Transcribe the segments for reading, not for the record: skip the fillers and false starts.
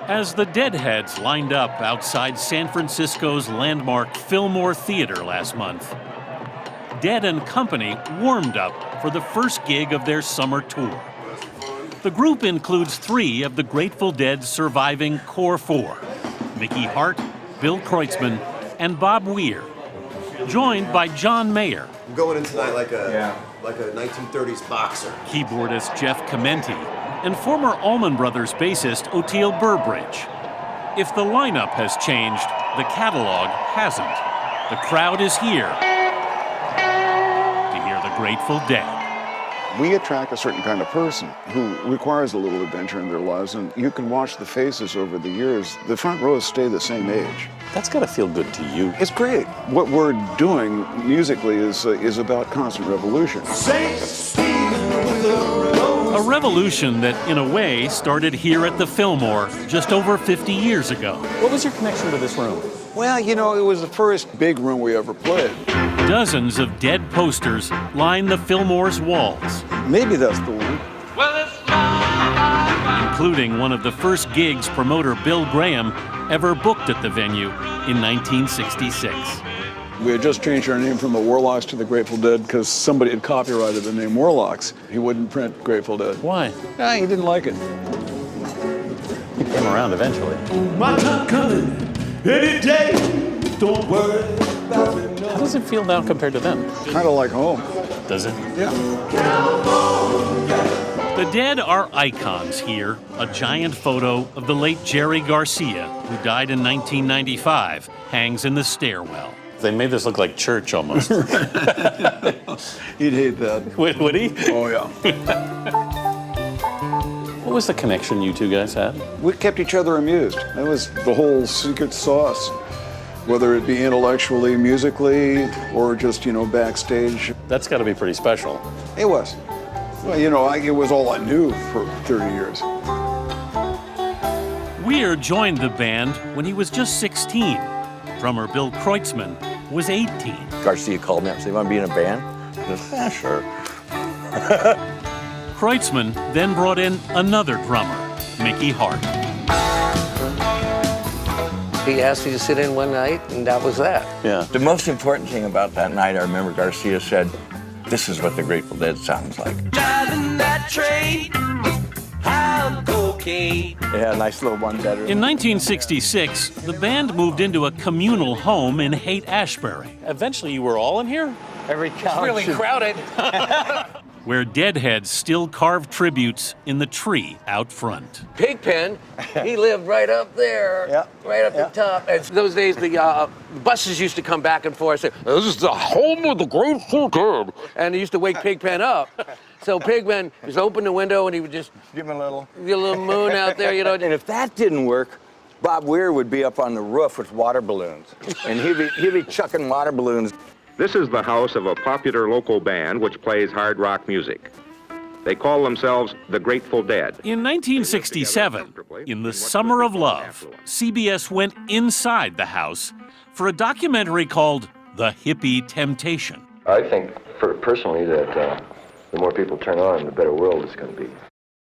As the Deadheads lined up outside San Francisco's landmark Fillmore Theater last month, Dead and Company warmed up for the first gig of their summer tour. The group includes 3 of the Grateful Dead's surviving core 4, Mickey Hart, Bill Kreutzmann, and Bob Weir, joined by John Mayer. I'm going in tonight like a 1930s boxer. Keyboardist Jeff Chimenti, and former Allman Brothers bassist Oteil Burbridge. If the lineup has changed, the catalog hasn't. The crowd is here to hear the Grateful Dead. We attract a certain kind of person who requires a little adventure in their lives, and you can watch the faces over the years. The front rows stay the same age. That's got to feel good to you. It's great. What we're doing musically is about constant revolution. A revolution that, in a way, started here at the Fillmore just over 50 years ago. What was your connection to this room? Well, you know, it was the first big room we ever played. Dozens of Dead posters line the Fillmore's walls. Maybe that's the one. Including one of the first gigs promoter Bill Graham ever booked at the venue in 1966. We had just changed our name from the Warlocks to the Grateful Dead because somebody had copyrighted the name Warlocks. He wouldn't print Grateful Dead. Why? He didn't like it. He came around eventually. My time coming any day. Don't worry about it. How does it feel now compared to then? Kind of like home. Does it? Yeah. The Dead are icons here. A giant photo of the late Jerry Garcia, who died in 1995, hangs in the stairwell. They made this look like church almost. He'd hate that. Would he? Oh, yeah. What was the connection you two guys had? We kept each other amused. That was the whole secret sauce. Whether it be intellectually, musically, or just, backstage. That's got to be pretty special. It was. Well, it was all I knew for 30 years. Weir joined the band when he was just 16. Drummer Bill Kreutzmann was 18. Garcia called me up and said, "You want to be in a band?" I said, "Yeah, sure." Kreutzmann then brought in another drummer, Mickey Hart. He asked me to sit in one night, and that was that. Yeah. The most important thing about that night, I remember Garcia said, "This is what the Grateful Dead sounds like." Driving that train, high cocaine. They had a nice little one-bedroom. In 1966, the band moved into a communal home in Haight-Ashbury, Eventually you were all in here? Every couch. really crowded. where Deadheads still carve tributes in the tree out front. Pigpen, he lived right up there, right up the top. And those days, the buses used to come back and forth and say, "This is the home of the Grateful Dead." And they used to wake Pigpen up. So Pigpen just opened the window and he would just Give him a little. get a little moon out there, And if that didn't work, Bob Weir would be up on the roof with water balloons. And he'd be chucking water balloons. This is the house of a popular local band which plays hard rock music. They call themselves the Grateful Dead. In 1967, in the summer of love, CBS went inside the house for a documentary called The Hippie Temptation. I think, personally, that the more people turn on, the better world is going to be.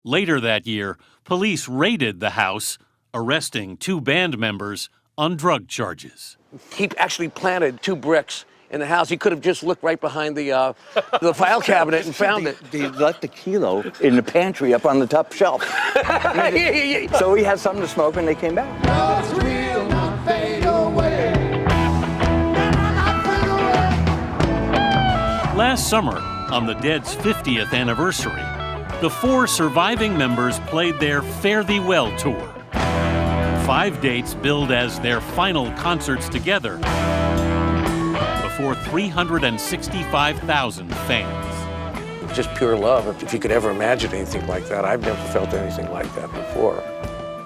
Later that year, police raided the house, arresting 2 band members on drug charges. He actually planted 2 bricks in the house. He could have just looked right behind the file cabinet and found it. They left the kilo in the pantry up on the top shelf. So he had something to smoke when they came back. Last summer, on the Dead's 50th anniversary, the 4 surviving members played their Fare Thee Well tour. 5 dates billed as their final concerts together before 365,000 fans. Just pure love. If you could ever imagine anything like that, I've never felt anything like that before.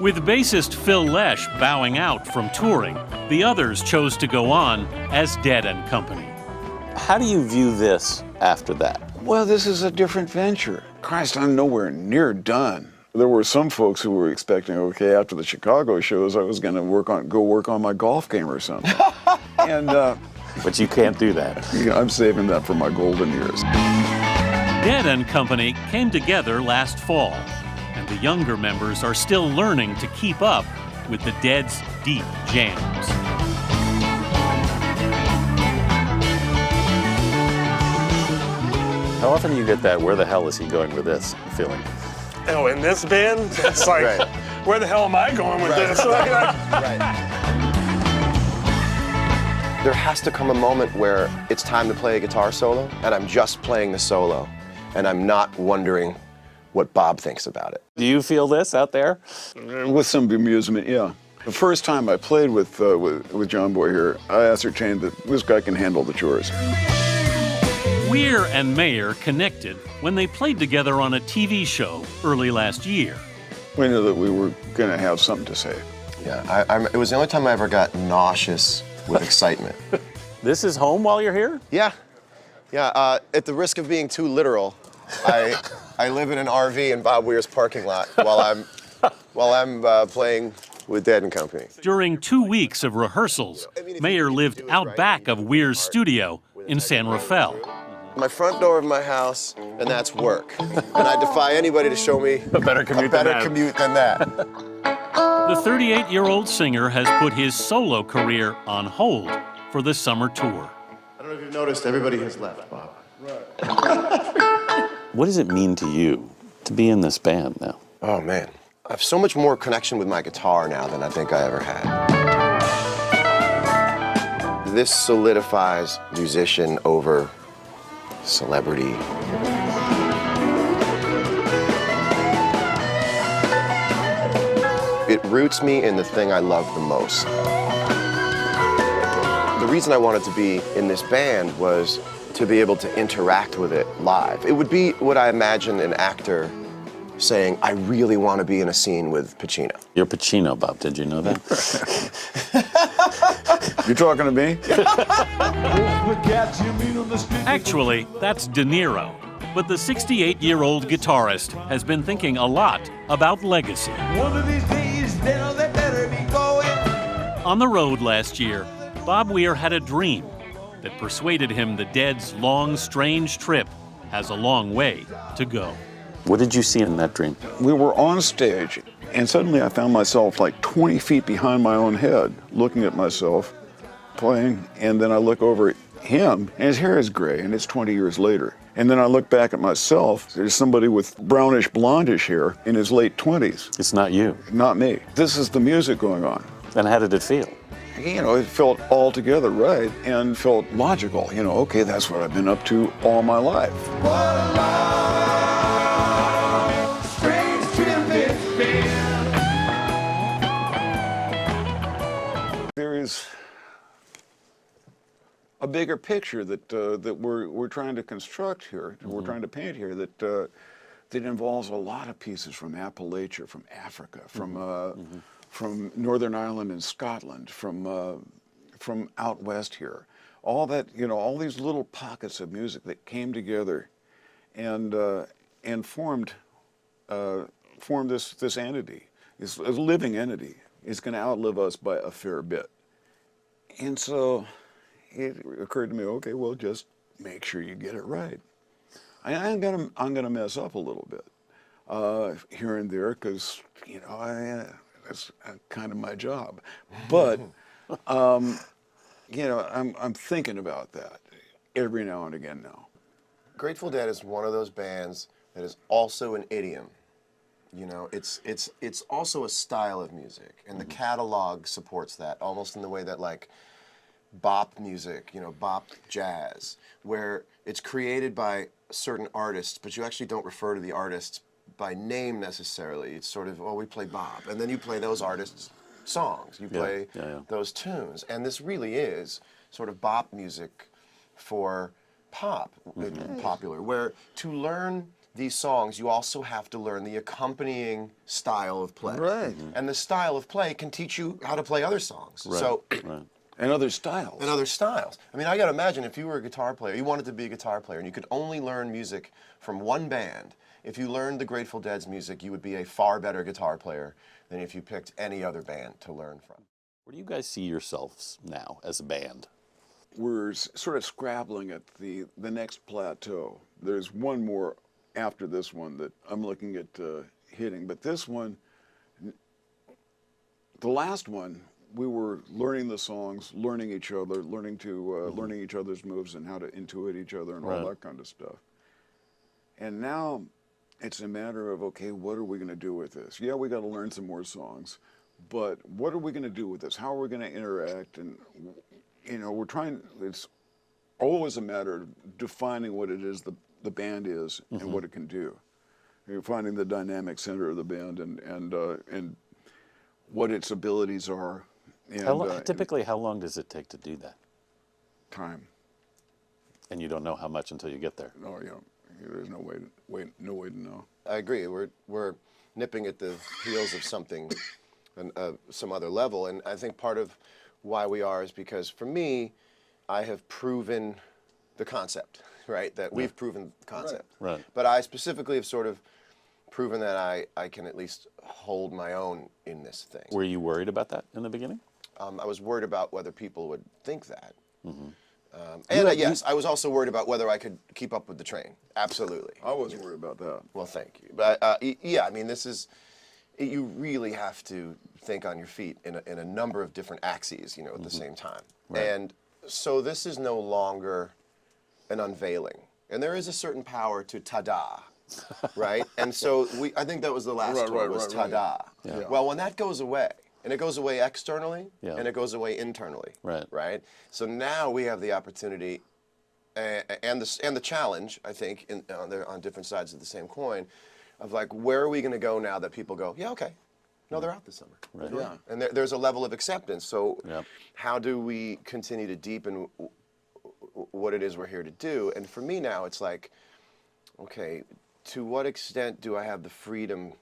With bassist Phil Lesh bowing out from touring, the others chose to go on as Dead and Company. How do you view this after that? Well, this is a different venture. Christ, I'm nowhere near done. There were some folks who were expecting, okay, after the Chicago shows, I was going to go work on my golf game or something. And But you can't do that. I'm saving that for my golden years. Dead and Company came together last fall, and and the younger members are still learning to keep up with the Dead's deep jams. How often do you get that, where the hell is he going with this feeling? Oh, in this band, it's like, Right. where the hell am I going with this? There has to come a moment where it's time to play a guitar solo, and I'm just playing the solo, and I'm not wondering what Bob thinks about it. Do you feel this out there? With some amusement, yeah. The first time I played with John Boy here, I ascertained that this guy can handle the chores. Weir and Mayer connected when they played together on a TV show early last year. We knew that we were going to have something to say. Yeah, it was the only time I ever got nauseous with excitement. This is home while you're here? Yeah, at the risk of being too literal, I live in an RV in Bob Weir's parking lot while I'm playing with Dead and Company. During 2 weeks of rehearsals, Mayer lived out back of Weir's studio in San Rafael. My front door of my house, and that's work. And I defy anybody to show me A better commute than that. The 38-year-old singer has put his solo career on hold for the summer tour. I don't know if you've noticed, everybody has left, Bob. What does it mean to you to be in this band now? Oh, man. I have so much more connection with my guitar now than I think I ever had. This solidifies musician over celebrity. It roots me in the thing I love the most. The reason I wanted to be in this band was to be able to interact with it live. It would be what I imagine an actor saying, I really want to be in a scene with Pacino. You're Pacino, Bob. Did you know that? You talking to me? Actually, that's De Niro. But the 68-year-old guitarist has been thinking a lot about legacy. One of these days, now they better be going. On the road last year, Bob Weir had a dream that persuaded him the Dead's long, strange trip has a long way to go. What did you see in that dream? We were on stage, and suddenly I found myself like 20 feet behind my own head, looking at myself, playing, and then I look over at him, and his hair is gray, and it's 20 years later. And then I look back at myself, there's somebody with brownish, blondish hair in his late 20s. It's not you. Not me. This is the music going on. And how did it feel? You know, it felt altogether right and felt logical. You know, okay, that's what I've been up to all my life. There is a bigger picture that we're trying to construct here, we're trying to paint here, that involves a lot of pieces from Appalachia, from Africa, from Northern Ireland and Scotland, from out west here. All that, you know, all these little pockets of music that came together and formed this entity, this a living entity. It's going to outlive us by a fair bit. And so it occurred to me, okay, well, just make sure you get it right. I'm gonna mess up a little bit here and there, because you know that's kind of my job. But you know, I'm thinking about that every now and again now. Grateful Dead is one of those bands that is also an idiom. You know, it's also a style of music, and the catalog supports that, almost in the way that like bop music, you know, bop jazz, where it's created by certain artists, but you actually don't refer to the artists by name necessarily. It's sort of, oh, we play Bob, and then you play those artists' songs, you play those tunes, and this really is sort of bop music for pop, popular, where to learn these songs, you also have to learn the accompanying style of play. Right. And the style of play can teach you how to play other songs. Right. So, And other styles. and other styles. I mean, I gotta imagine if you were a guitar player, you wanted to be a guitar player, and you could only learn music from one band. If you learned the Grateful Dead's music, you would be a far better guitar player than if you picked any other band to learn from. Where do you guys see yourselves now as a band? We're sort of scrabbling at the next plateau. There's one more after this one that I'm looking at hitting. But this one, the last one, we were learning the songs, learning each other, learning each other's moves and how to intuit each other and all that kind of stuff. And now it's a matter of, okay, what are we going to do with this? Yeah, we got to learn some more songs, but what are we going to do with this? How are we going to interact? And you know, it's always a matter of defining what it is the band is and what it can do. You're finding the dynamic center of the band and what its abilities are. And, typically, how long does it take to do that? Time. And you don't know how much until you get there. Oh, yeah. There's no way to know. I agree. We're nipping at the heels of something, some other level, and I think part of why we are is because for me, I have proven the concept, right? That we've proven the concept. Right. But I specifically have sort of proven that I can at least hold my own in this thing. Were you worried about that in the beginning? I was worried about whether people would think that. And yes, I was also worried about whether I could keep up with the train. Absolutely. I wasn't worried about that. Well, thank you. But yeah, I mean, you really have to think on your feet in a number of different axes, you know, at the same time. Right. And so this is no longer an unveiling. And there is a certain power to ta-da, right? And so I think that was the last one, was ta-da. Yeah. Yeah. Well, when that goes away, and it goes away externally, Yeah. and it goes away internally, right? So now we have the opportunity and the challenge, I think, on different sides of the same coin, of like, where are we going to go now that people go, yeah, okay, no, they're out this summer. Right. Yeah. And there's a level of acceptance. So Yep. how do we continue to deepen what it is we're here to do? And for me now, it's like, okay, to what extent do I have the freedom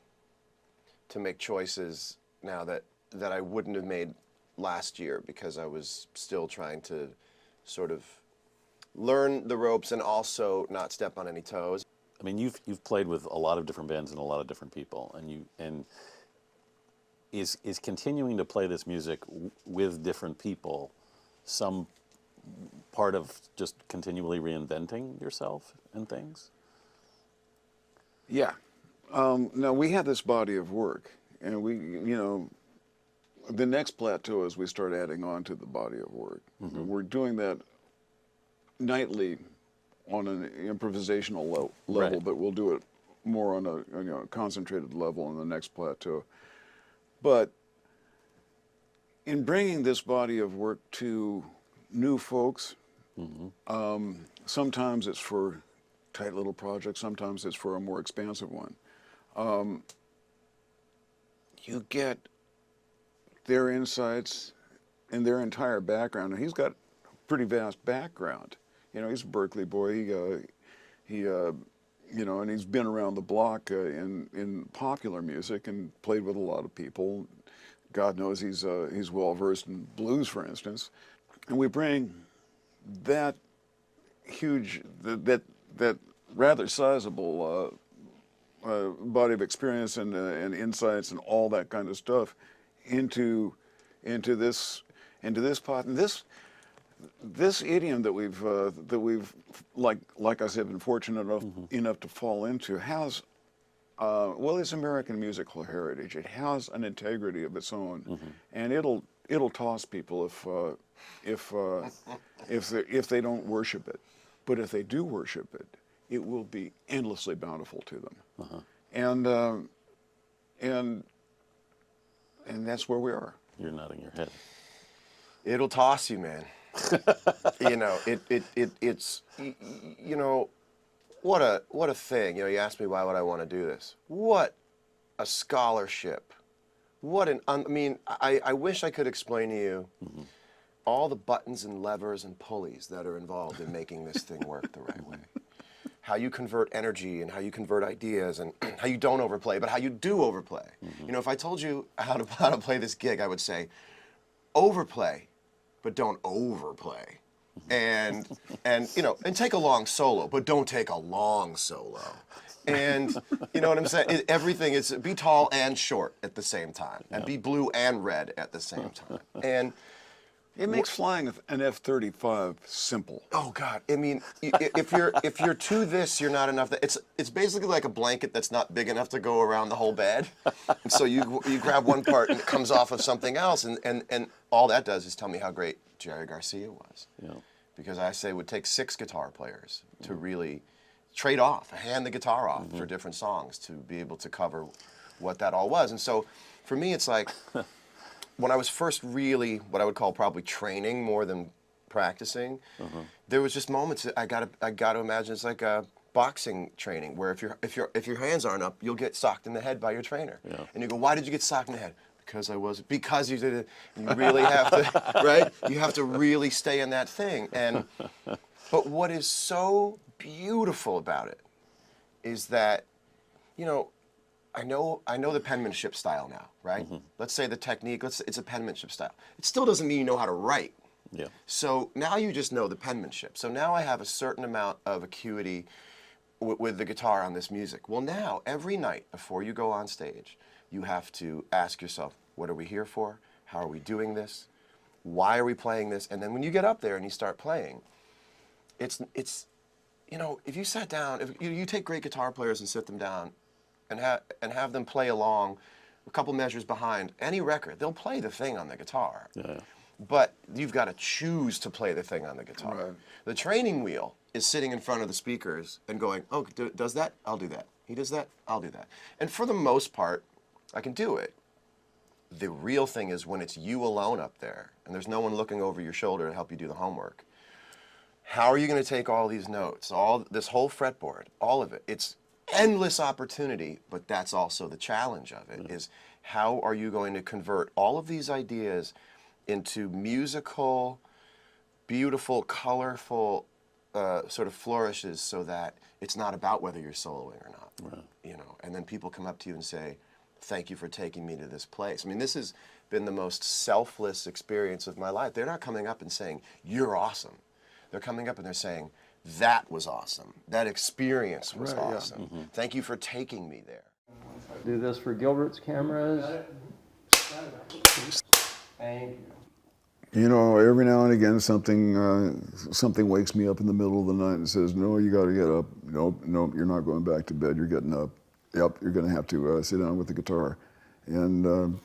to make choices now that I wouldn't have made last year because I was still trying to sort of learn the ropes and also not step on any toes. I mean, you've played with a lot of different bands and a lot of different people, and is continuing to play this music with different people some part of just continually reinventing yourself and things? Yeah. Now we have this body of work, and the next plateau is we start adding on to the body of work. We're doing that nightly on an improvisational level, but we'll do it more on a concentrated level on the next plateau. But in bringing this body of work to new folks, sometimes it's for tight little projects, sometimes it's for a more expansive one. You get their insights and their entire background. And he's got a pretty vast background. You know, he's a Berkeley boy. And he's been around the block in popular music and played with a lot of people. God knows he's well versed in blues, for instance. And we bring that huge, that rather sizable body of experience and insights and all that kind of stuff into this pot. And this idiom that we've like I said, been fortunate enough to fall into has it's American musical heritage. It has an integrity of its own, and it'll toss people if they don't worship it. But if they do worship it, it will be endlessly bountiful to them. And that's where we are. You're nodding your head. It'll toss you, man. It's what a thing. You asked me why would I want to do this. What a scholarship. I wish I could explain to you all the buttons and levers and pulleys that are involved in making this thing work the right way. How you convert energy and how you convert ideas and how you don't overplay, but how you do overplay. If I told you how to play this gig, I would say, overplay, but don't overplay. And take a long solo, but don't take a long solo. And you know what I'm saying? Everything is be tall and short at the same time, and be blue and red at the same time. And It makes flying an F-35 simple. Oh God! I mean, if you're to this, you're not enough. It's basically like a blanket that's not big enough to go around the whole bed. And so you grab one part and it comes off of something else, and all that does is tell me how great Jerry Garcia was. Yeah. Because I say it would take 6 guitar players to really trade off, hand the guitar off for different songs to be able to cover what that all was. And so for me, it's like. When I was first really, what I would call probably training more than practicing, there was just moments that I gotta imagine it's like a boxing training where if your hands aren't up, you'll get socked in the head by your trainer, and you go, why did you get socked in the head? Because you did it. You really have to, right? You have to really stay in that thing. But what is so beautiful about it is that, you know. I know the penmanship style now, right? Let's say the technique, it's a penmanship style. It still doesn't mean you know how to write. Yeah. So now you just know the penmanship. So now I have a certain amount of acuity with the guitar on this music. Well, now, every night before you go on stage, you have to ask yourself, what are we here for? How are we doing this? Why are we playing this? And then when you get up there and you start playing, it's you know, if you sat down, if you take great guitar players and sit them down, and have them play along a couple measures behind any record, they'll play the thing on the guitar. Yeah. But you've got to choose to play the thing on the guitar. Right. The training wheel is sitting in front of the speakers and going, oh, does that? I'll do that. He does that? I'll do that. And for the most part, I can do it. The real thing is when it's you alone up there and there's no one looking over your shoulder to help you do the homework. How are you going to take all these notes, all this whole fretboard, all of it? It's endless opportunity, but that's also the challenge of it, is how are you going to convert all of these ideas into musical, beautiful, colorful sort of flourishes so that it's not about whether you're soloing or not, you know, and then people come up to you and say, thank you for taking me to this place. I mean, this has been the most selfless experience of my life. They're not coming up and saying, you're awesome. They're coming up and they're saying, that was awesome. That experience was awesome. Yeah. Thank you for taking me there. Do this for Gilbert's cameras. Thank you. You know, every now and again, something wakes me up in the middle of the night and says, no, you got to get up. Nope, you're not going back to bed. You're getting up. Yep, you're going to have to sit down with the guitar. And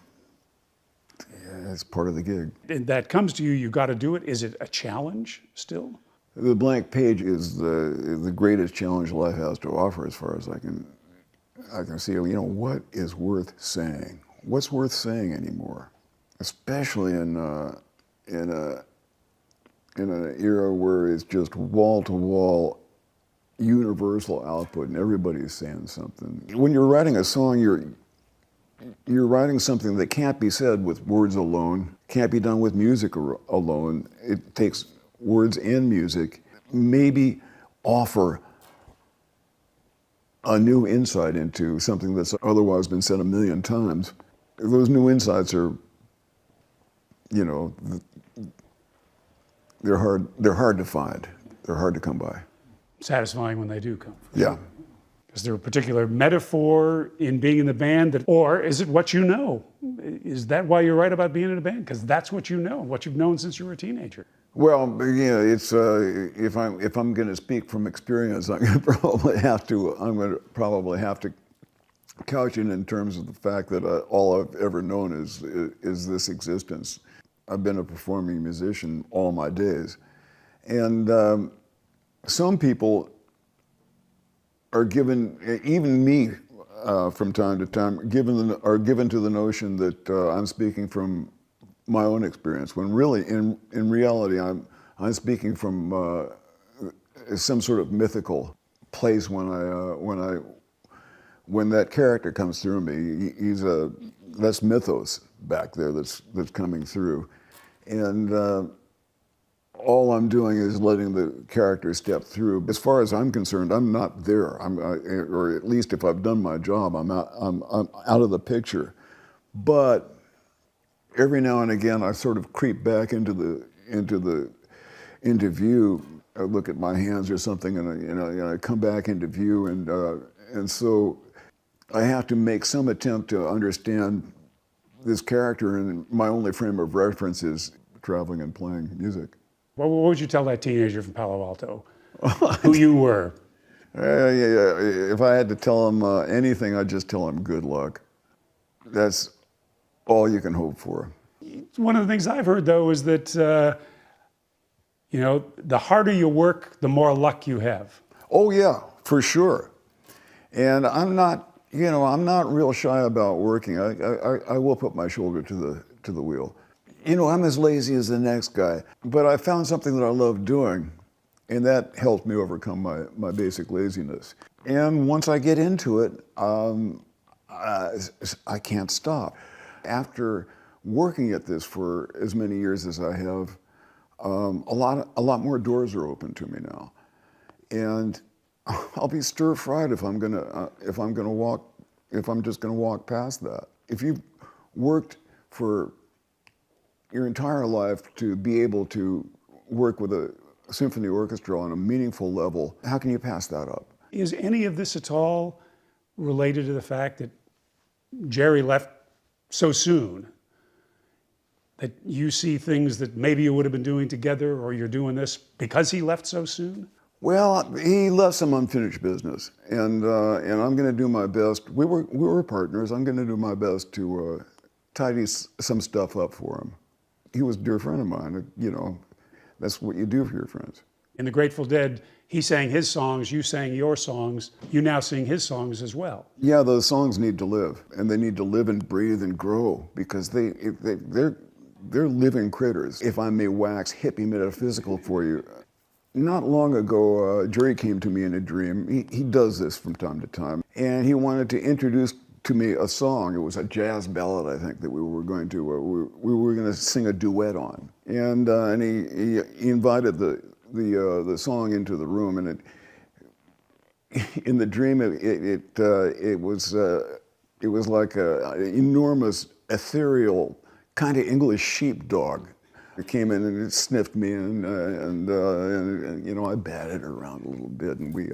yeah, it's part of the gig. And that comes to you, you got to do it. Is it a challenge still? The blank page is the greatest challenge life has to offer, as far as I can see. You know, what is worth saying? What's worth saying anymore? Especially in an era where it's just wall to wall, universal output, and everybody's saying something. When you're writing a song, you're writing something that can't be said with words alone, can't be done with music alone. It takes words and music, maybe offer a new insight into something that's otherwise been said a million times. Those new insights are, you know, they're hard to find. They're hard to come by. Satisfying when they do come. Yeah. Is there a particular metaphor in being in the band or is it what you know? Is that why you're right about being in a band? Because that's what you know, what you've known since you were a teenager. Well, yeah, it's if I'm going to speak from experience, I'm going to probably have to couch it in terms of the fact that all I've ever known is this existence. I've been a performing musician all my days, and some people are given, even me, from time to time, are given to the notion that I'm speaking from my own experience, when really, in reality, I'm speaking from some sort of mythical place when that character comes through me. That's mythos back there that's coming through, and all I'm doing is letting the character step through. As far as I'm concerned, I'm not there. Or at least if I've done my job, I'm out of the picture. But every now and again, I sort of creep back into view. I look at my hands or something, and I come back into view, and so I have to make some attempt to understand this character, and my only frame of reference is traveling and playing music. What would you tell that teenager from Palo Alto who you were? If I had to tell him anything, I'd just tell him good luck. That's all you can hope for. One of the things I've heard, though, is that, you know, the harder you work, the more luck you have. Oh, yeah, for sure. And I'm not, you know, I'm not real shy about working. I will put my shoulder to the wheel. You know, I'm as lazy as the next guy, but I found something that I love doing, and that helped me overcome my basic laziness. And once I get into it, I can't stop. After working at this for as many years as I have, a lot more doors are open to me now, and I'll be stir-fried if I'm just gonna walk past that. If you've worked for your entire life to be able to work with a symphony orchestra on a meaningful level, how can you pass that up? Is any of this at all related to the fact that Jerry left so soon? That you see things that maybe you would have been doing together, or you're doing this because he left so soon? Well, he left some unfinished business, and I'm going to do my best. We were partners. I'm going to do my best to tidy some stuff up for him. He was a dear friend of mine. You know, that's what you do for your friends. In the Grateful Dead, he sang his songs, you sang your songs. You now sing his songs as well. Yeah, those songs need to live, and they need to live and breathe and grow, because they're living critters. If I may wax hippie metaphysical for you, not long ago, Jerry came to me in a dream. He does this from time to time, and he wanted to introduce to me a song. It was a jazz ballad, I think, that we were going to sing a duet on, and he invited the song into the room, and in the dream it was like an enormous ethereal kind of English sheepdog. It came in and it sniffed me, and you know, I batted her around a little bit, and we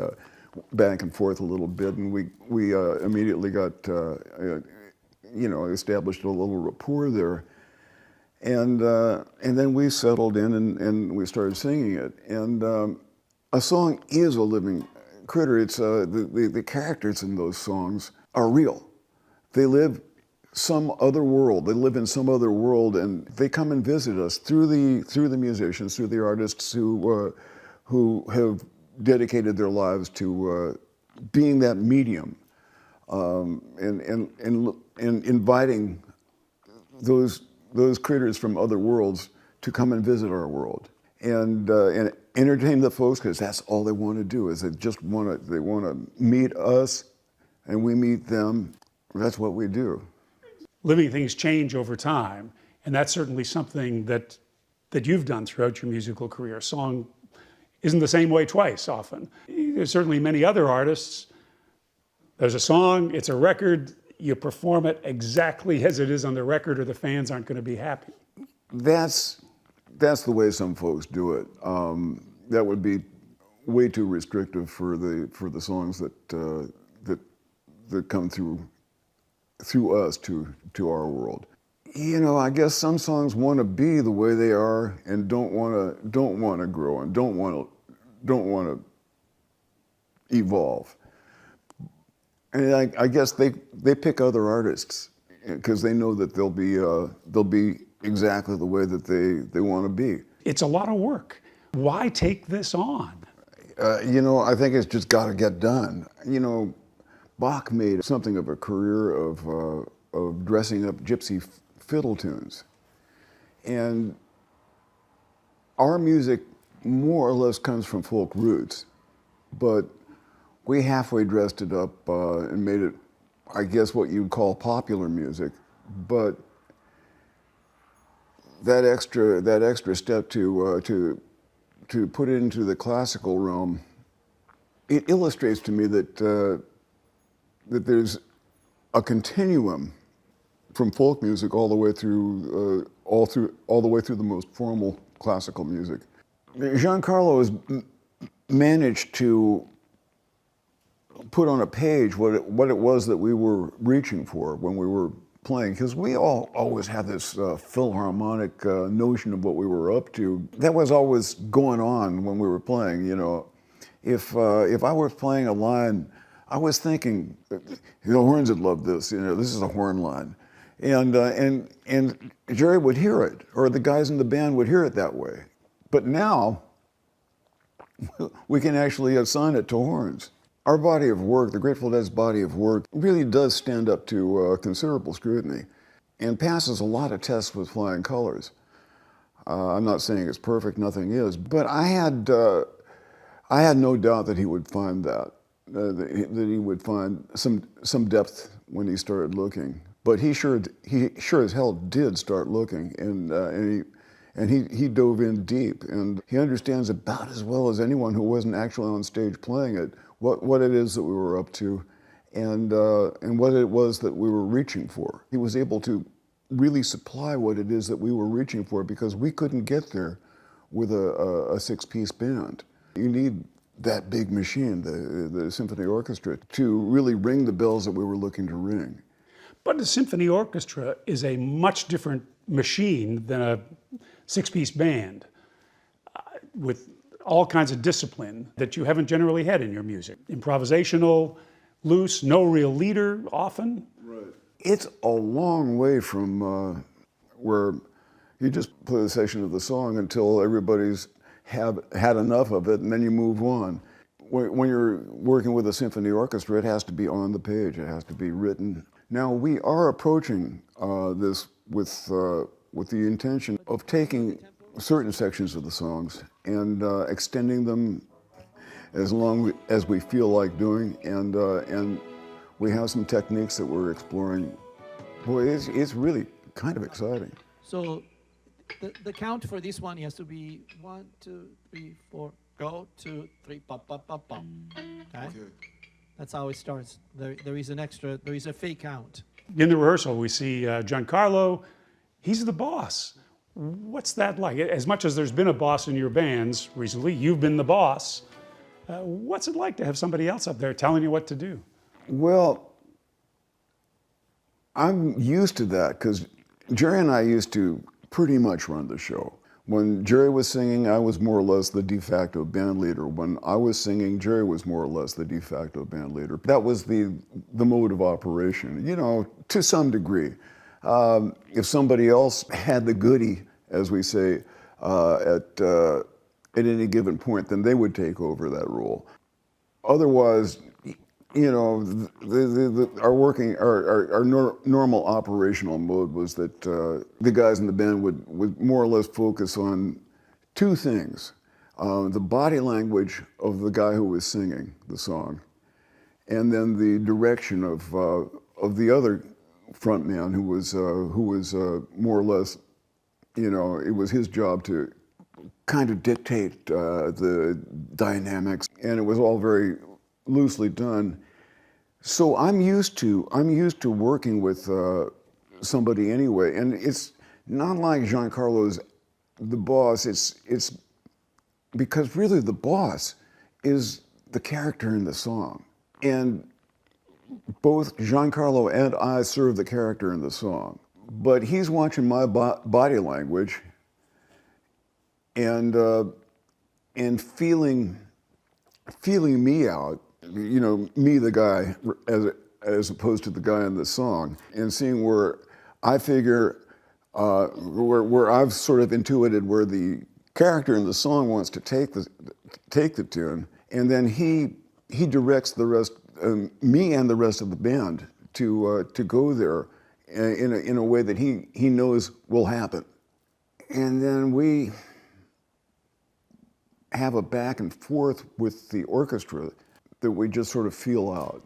back and forth a little bit, and we immediately got you know, established a little rapport there, and then we settled in and we started singing it. And a song is a living critter. It's the characters in those songs are real. They live some other world. They live in some other world, and they come and visit us through the musicians, through the artists who have dedicated their lives to being that medium, and inviting those critters from other worlds to come and visit our world, and entertain the folks, because that's all they want to do. Is they want to meet us, and we meet them. That's what we do. Living things change over time, and that's certainly something that you've done throughout your musical career. A song isn't the same way twice often. There's certainly many other artists. There's a song, it's a record, you perform it exactly as it is on the record, or the fans aren't going to be happy. That's the way some folks do it. That would be way too restrictive for the songs that come through us to our world. You know, I guess some songs want to be the way they are and don't want to grow and don't want to evolve. And I guess they pick other artists because they know that they'll be exactly the way that they want to be. It's a lot of work. Why take this on? You know, I think it's just got to get done. You know, Bach made something of a career of dressing up gypsy fiddle tunes. And our music more or less comes from folk roots, but we halfway dressed it up and made it, I guess, what you'd call popular music. But that extra step to put it into the classical realm, it illustrates to me that that there's a continuum from folk music all the way through the most formal classical music. Giancarlo has managed to put on a page what it was that we were reaching for when we were playing, because we all always had this philharmonic notion of what we were up to. That was always going on when we were playing, you know. If I was playing a line, I was thinking, the horns would love this, you know, this is a horn line. And Jerry would hear it, or the guys in the band would hear it that way. But now, we can actually assign it to horns. Our body of work, the Grateful Dead's body of work, really does stand up to considerable scrutiny and passes a lot of tests with flying colors. I'm not saying it's perfect, nothing is, but I had no doubt that he would find that he would find some depth when he started looking. But he sure as hell did start looking, and he dove in deep, and he understands about as well as anyone who wasn't actually on stage playing it what it is that we were up to, and what it was that we were reaching for. He was able to really supply what it is that we were reaching for, because we couldn't get there with a six-piece band. You need that big machine, the symphony orchestra, to really ring the bells that we were looking to ring. But the symphony orchestra is a much different machine than a six-piece band, with all kinds of discipline that you haven't generally had in your music. Improvisational, loose, no real leader often. Right. It's a long way from where you just play a section of the song until everybody's had enough of it, and then you move on. When you're working with a symphony orchestra, it has to be on the page, it has to be written. Now, we are approaching this with the intention of taking certain sections of the songs and extending them as long as we feel like doing, and we have some techniques that we're exploring. Boy, it's really kind of exciting. So the count for this one has to be 1, 2, 3, 4, go, 2, 3, pop, pop, pop, pop. Okay? That's how it starts. There is a fake count. In the rehearsal, we see Giancarlo. He's the boss. What's that like? As much as there's been a boss in your bands recently, you've been the boss. What's it like to have somebody else up there telling you what to do? Well, I'm used to that, because Jerry and I used to pretty much run the show. When Jerry was singing, I was more or less the de facto band leader. When I was singing, Jerry was more or less the de facto band leader. That was the mode of operation, you know, to some degree. If somebody else had the goodie, as we say, at any given point, then they would take over that role. Otherwise, you know, our normal operational mode was that the guys in the band would more or less focus on two things: the body language of the guy who was singing the song, and then the direction of the other front man who was more or less, you know, it was his job to kind of dictate the dynamics, and it was all very loosely done. So I'm used to working with somebody anyway, and it's not like Giancarlo's the boss. It's because really the boss is the character in the song, and both Giancarlo and I serve the character in the song. But he's watching my body language and feeling me out. You know, me, the guy, as opposed to the guy in the song, and seeing where I figure, where I've sort of intuited where the character in the song wants to take the tune, and then he directs the rest, me and the rest of the band, to go there in a way that he knows will happen, and then we have a back and forth with the orchestra that we just sort of feel out.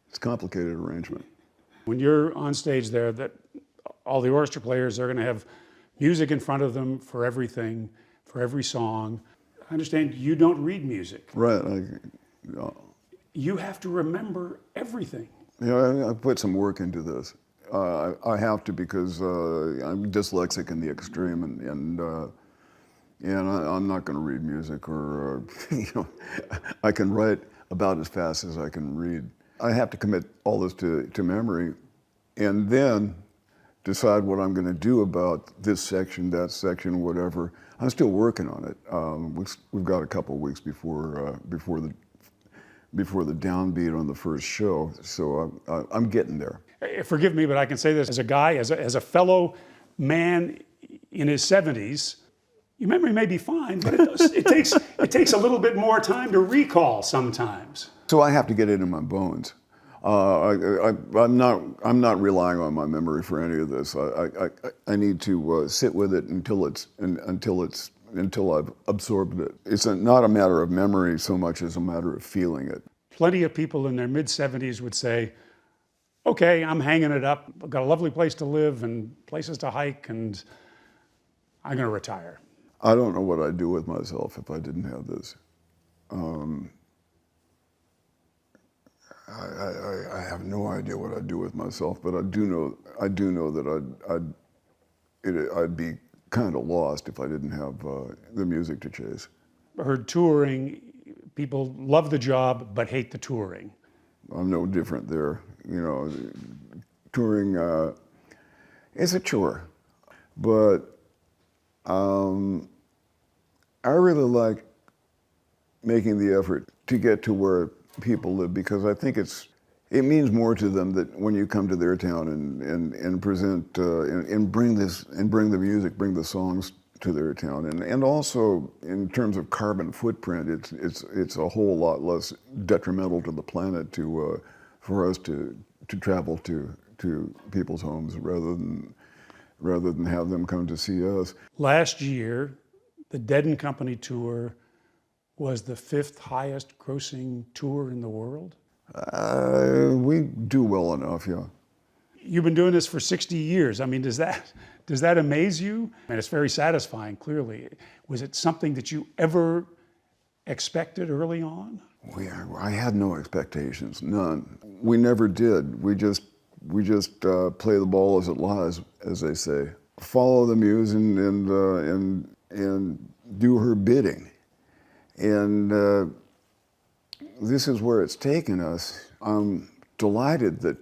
It's a complicated arrangement. When you're on stage there, that all the orchestra players are going to have music in front of them for everything, for every song. I understand you don't read music. Right. You have to remember everything. You know, I put some work into this. I have to, because I'm dyslexic in the extreme, and I'm not going to read music, or you know, I can write about as fast as I can read. I have to commit all this to memory, and then decide what I'm going to do about this section, that section, whatever. I'm still working on it. We've got a couple of weeks before the downbeat on the first show, so I'm getting there. Forgive me, but I can say this as a guy, as a fellow man in his 70s. Your memory may be fine, but it takes a little bit more time to recall sometimes. So I have to get it in my bones. I'm not relying on my memory for any of this. I need to sit with it until I've absorbed it. It's not a matter of memory so much as a matter of feeling it. Plenty of people in their mid-70s would say, okay, I'm hanging it up. I've got a lovely place to live and places to hike, and I'm going to retire. I don't know what I'd do with myself if I didn't have this. I have no idea what I'd do with myself, but I do know that I'd be kind of lost if I didn't have the music to chase. I heard touring, people love the job but hate the touring. I'm no different there. You know, touring is a chore, but I really like making the effort to get to where people live, because I think it means more to them that when you come to their town and present and bring the music, bring the songs to their town, and also in terms of carbon footprint, it's a whole lot less detrimental to the planet for us to travel to people's homes rather than have them come to see us. Last year, the Dead and Company tour was the 5th highest grossing tour in the world. We do well enough, yeah. You've been doing this for 60 years. I mean, does that amaze you? And it's very satisfying, clearly. Was it something that you ever expected early on? I had no expectations, none. We never did. We just play the ball as it lies, as they say. Follow the muse and do her bidding. And this is where it's taken us. I'm delighted that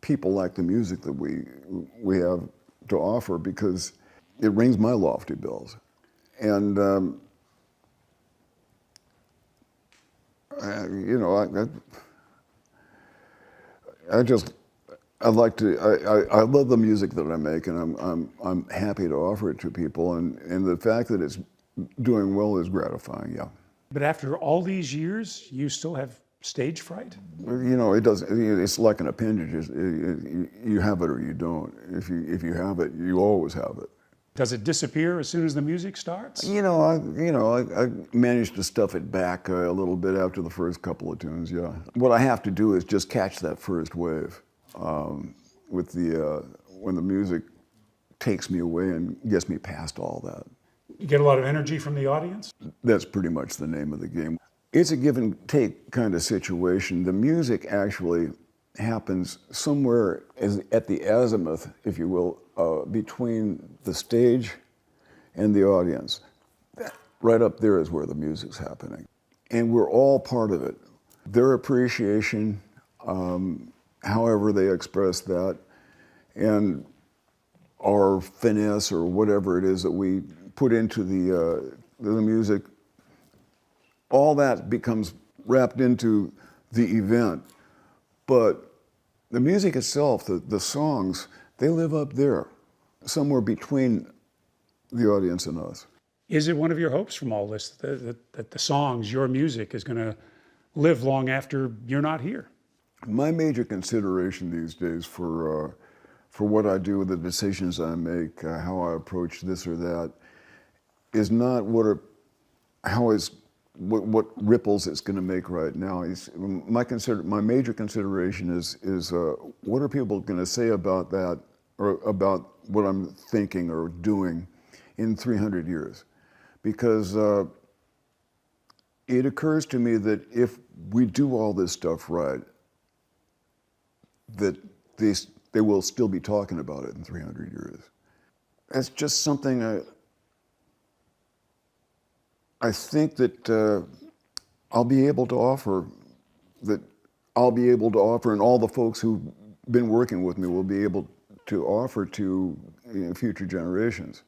people like the music that we have to offer, because it rings my lofty bells. And you know, I love the music that I make, and I'm happy to offer it to people, and the fact that it's doing well is gratifying, yeah. But after all these years, you still have stage fright? You know, it's like an appendage. You have it or you don't. If you have it, you always have it. Does it disappear as soon as the music starts? I managed to stuff it back a little bit after the first couple of tunes, yeah. What I have to do is just catch that first wave with when the music takes me away and gets me past all that. You get a lot of energy from the audience? That's pretty much the name of the game. It's a give and take kind of situation. The music actually happens somewhere at the azimuth, if you will, between the stage and the audience. Right up there is where the music's happening. And we're all part of it. Their appreciation, however they express that, and our finesse or whatever it is that we put into the music, all that becomes wrapped into the event. But the music itself, the songs, they live up there, somewhere between the audience and us. Is it one of your hopes from all this that the songs, your music, is going to live long after you're not here? My major consideration these days for what I do, the decisions I make, how I approach this or that, is not what ripples it's going to make right now. My major consideration is what are people going to say about that, or about what I'm thinking or doing in 300 years? Because it occurs to me that if we do all this stuff right, that they will still be talking about it in 300 years. That's just something I think that I'll be able to offer, and all the folks who been working with me will be able to offer to future generations.